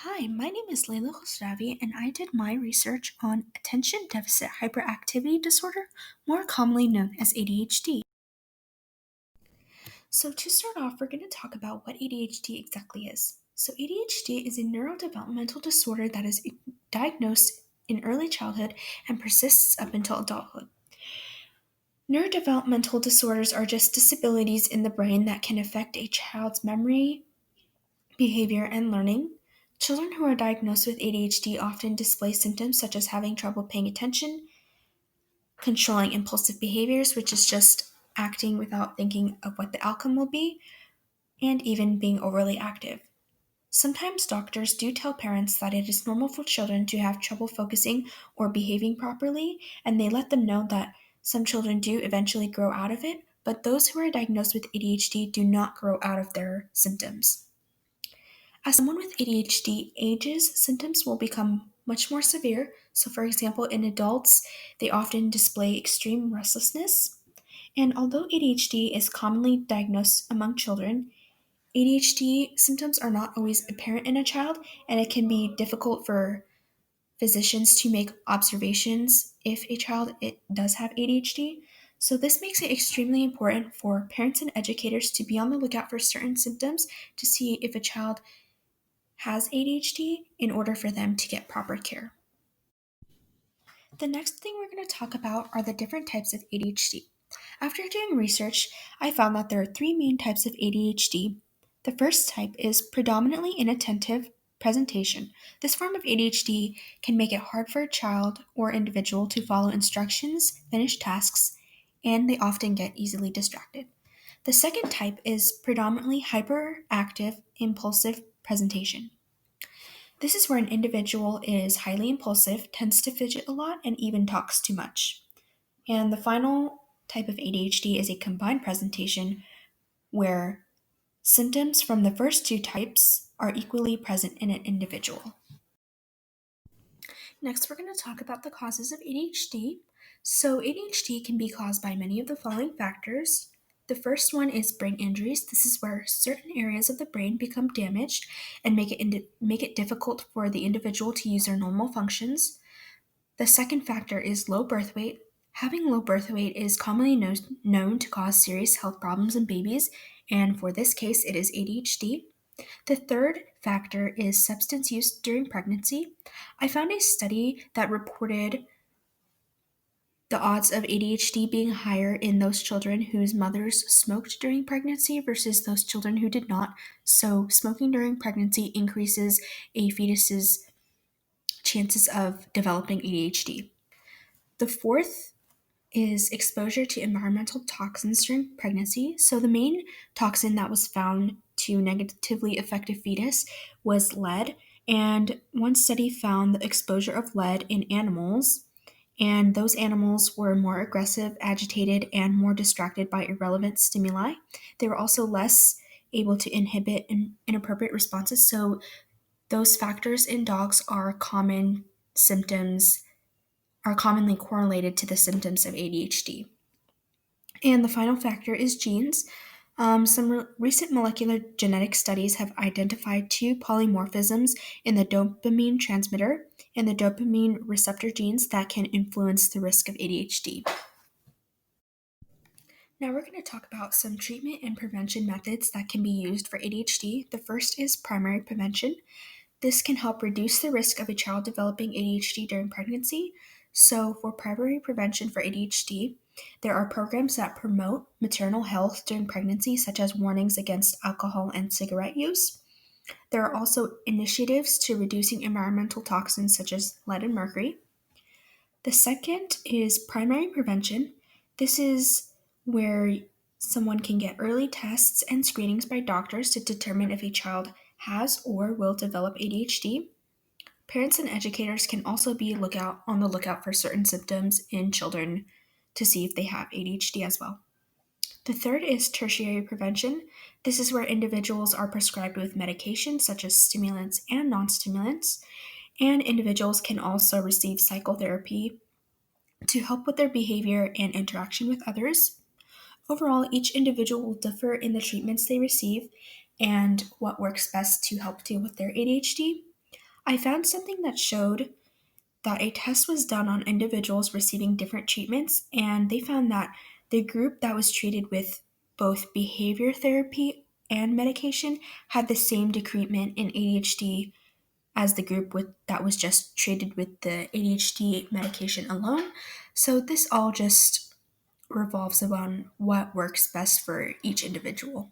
Hi, my name is Leila Khosravi, and I did my research on attention deficit hyperactivity disorder, more commonly known as ADHD. So, to start off, we're going to talk about what ADHD exactly is. So, ADHD is a neurodevelopmental disorder that is diagnosed in early childhood and persists up until adulthood. Neurodevelopmental disorders are just disabilities in the brain that can affect a child's memory, behavior, and learning. Children who are diagnosed with ADHD often display symptoms such as having trouble paying attention, controlling impulsive behaviors, which is just acting without thinking of what the outcome will be, and even being overly active. Sometimes doctors do tell parents that it is normal for children to have trouble focusing or behaving properly, and they let them know that some children do eventually grow out of it, but those who are diagnosed with ADHD do not grow out of their symptoms. As someone with ADHD ages, symptoms will become much more severe. So, for example, in adults, they often display extreme restlessness. And although ADHD is commonly diagnosed among children, ADHD symptoms are not always apparent in a child, and it can be difficult for physicians to make observations if a child does have ADHD. So, this makes it extremely important for parents and educators to be on the lookout for certain symptoms to see if a child has ADHD in order for them to get proper care. The next thing we're going to talk about are the different types of ADHD. After doing research, I found that there are three main types of ADHD. The first type is predominantly inattentive presentation. This form of ADHD can make it hard for a child or individual to follow instructions, finish tasks, and they often get easily distracted. The second type is predominantly hyperactive impulsive presentation. This is where an individual is highly impulsive, tends to fidget a lot, and even talks too much. And the final type of ADHD is a combined presentation where symptoms from the first two types are equally present in an individual. Next, we're going to talk about the causes of ADHD. So, ADHD can be caused by many of the following factors. The first one is brain injuries. This is where certain areas of the brain become damaged and make it difficult for the individual to use their normal functions. The second factor is low birth weight. Having low birth weight is commonly known to cause serious health problems in babies, and for this case, it is ADHD. The third factor is substance use during pregnancy. I found a study that reported the odds of ADHD being higher in those children whose mothers smoked during pregnancy versus those children who did not. So, smoking during pregnancy increases a fetus's chances of developing ADHD. The fourth is exposure to environmental toxins during pregnancy. So, the main toxin that was found to negatively affect a fetus was lead. And one study found the exposure of lead in animals, and those animals were more aggressive, agitated, and more distracted by irrelevant stimuli. They were also less able to inhibit inappropriate responses. So, those factors in dogs are common symptoms are commonly correlated to the symptoms of ADHD. And the final factor is genes. Some recent molecular genetic studies have identified two polymorphisms in the dopamine transmitter and the dopamine receptor genes that can influence the risk of ADHD. Now we're going to talk about some treatment and prevention methods that can be used for ADHD. The first is primary prevention. This can help reduce the risk of a child developing ADHD during pregnancy. So, for primary prevention for ADHD, there are programs that promote maternal health during pregnancy, such as warnings against alcohol and cigarette use. There are also initiatives to reducing environmental toxins such as lead and mercury. The second is primary prevention. This is where someone can get early tests and screenings by doctors to determine if a child has or will develop ADHD. Parents and educators can also be on the lookout for certain symptoms in children to see if they have ADHD as well. The third is tertiary prevention. This is where individuals are prescribed with medications such as stimulants and non-stimulants, and individuals can also receive psychotherapy to help with their behavior and interaction with others. Overall, each individual will differ in the treatments they receive and what works best to help deal with their ADHD. I found something that showed that a test was done on individuals receiving different treatments, and they found that the group that was treated with both behavior therapy and medication had the same decrement in ADHD as the group that was just treated with the ADHD medication alone. So this all just revolves around what works best for each individual.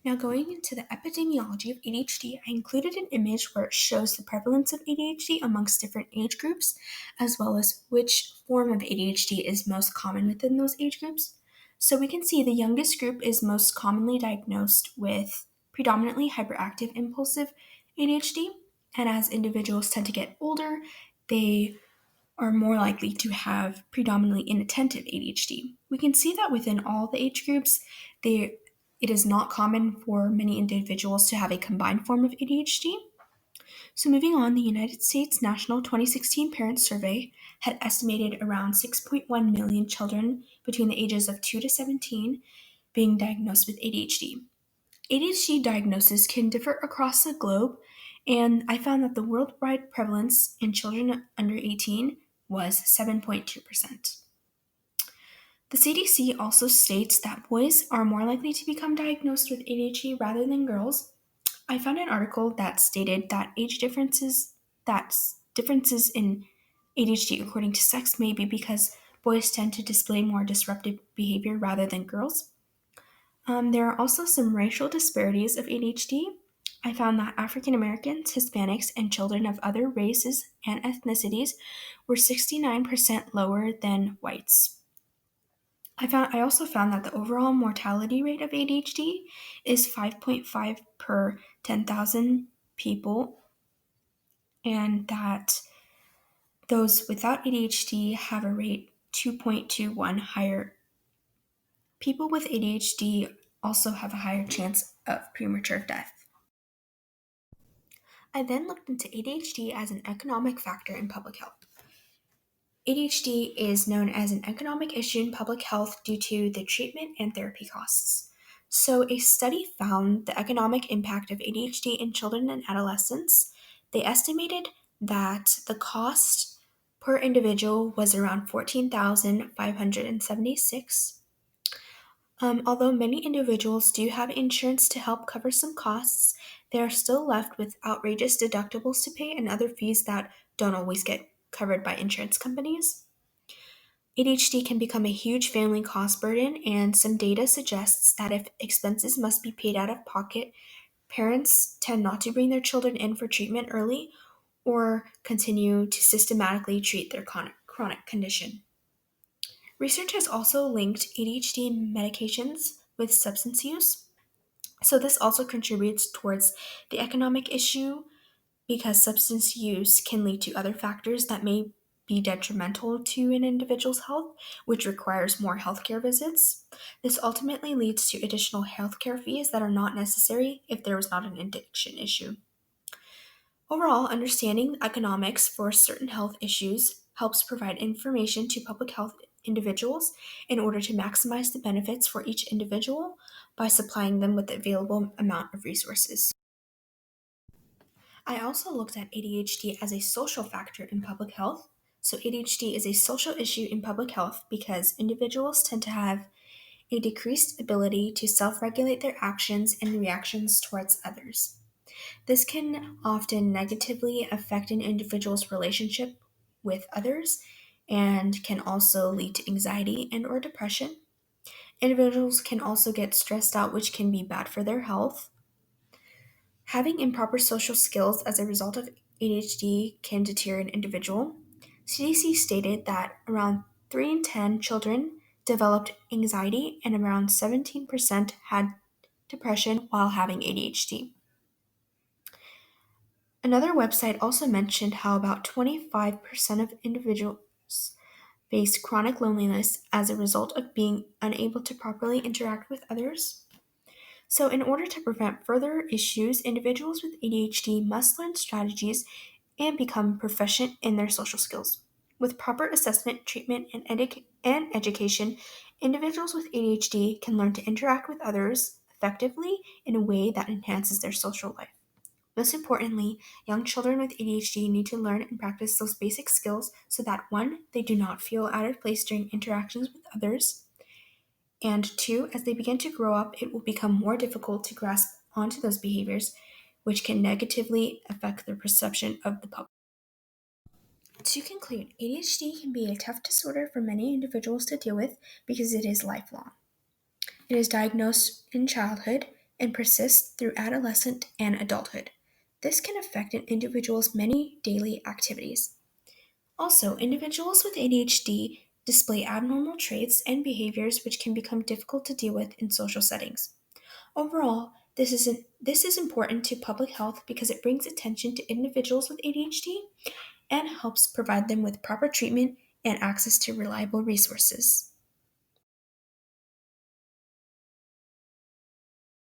Now, going into the epidemiology of ADHD, I included an image where it shows the prevalence of ADHD amongst different age groups, as well as which form of ADHD is most common within those age groups. So we can see the youngest group is most commonly diagnosed with predominantly hyperactive impulsive ADHD, and as individuals tend to get older, they are more likely to have predominantly inattentive ADHD. We can see that within all the age groups, it is not common for many individuals to have a combined form of ADHD. So, moving on, the United States National 2016 Parent Survey had estimated around 6.1 million children between the ages of 2 to 17 being diagnosed with ADHD. ADHD diagnosis can differ across the globe, and I found that the worldwide prevalence in children under 18 was 7.2%. The CDC also states that boys are more likely to become diagnosed with ADHD rather than girls. I found an article that stated that differences in ADHD according to sex may be because boys tend to display more disruptive behavior rather than girls. There are also some racial disparities of ADHD. I found that African Americans, Hispanics, and children of other races and ethnicities were 69% lower than whites. I also found that the overall mortality rate of ADHD is 5.5 per 10,000 people, and that those without ADHD have a rate 2.21 higher. People with ADHD also have a higher chance of premature death. I then looked into ADHD as an economic factor in public health. ADHD is known as an economic issue in public health due to the treatment and therapy costs. So, a study found the economic impact of ADHD in children and adolescents. They estimated that the cost per individual was around 14,576. Although many individuals do have insurance to help cover some costs, they are still left with outrageous deductibles to pay and other fees that don't always get covered by insurance companies. ADHD can become a huge family cost burden, and some data suggests that if expenses must be paid out of pocket, parents tend not to bring their children in for treatment early or continue to systematically treat their chronic condition. Research has also linked ADHD medications with substance use, so this also contributes towards the economic issue because substance use can lead to other factors that may be detrimental to an individual's health, which requires more healthcare visits. This ultimately leads to additional healthcare fees that are not necessary if there was not an addiction issue. Overall, understanding economics for certain health issues helps provide information to public health individuals in order to maximize the benefits for each individual by supplying them with the available amount of resources. I also looked at ADHD as a social factor in public health. So, ADHD is a social issue in public health because individuals tend to have a decreased ability to self regulate their actions and reactions towards others. This can often negatively affect an individual's relationship with others and can also lead to anxiety and or depression. Individuals can also get stressed out, which can be bad for their health. Having improper social skills as a result of ADHD can deter an individual. CDC stated that around 3 in 10 children developed anxiety and around 17% had depression while having ADHD. Another website also mentioned how about 25% of individuals face chronic loneliness as a result of being unable to properly interact with others. So, in order to prevent further issues, individuals with ADHD must learn strategies and become proficient in their social skills. With proper assessment, treatment, and education, individuals with ADHD can learn to interact with others effectively in a way that enhances their social life. Most importantly, young children with ADHD need to learn and practice those basic skills so that 1, they do not feel out of place during interactions with others, and 2, as they begin to grow up, it will become more difficult to grasp onto those behaviors, which can negatively affect their perception of the public. To conclude, ADHD can be a tough disorder for many individuals to deal with because it is lifelong. It is diagnosed in childhood and persists through adolescent and adulthood. This can affect an individual's many daily activities. Also, individuals with ADHD display abnormal traits and behaviors which can become difficult to deal with in social settings. Overall, this is important to public health because it brings attention to individuals with ADHD and helps provide them with proper treatment and access to reliable resources.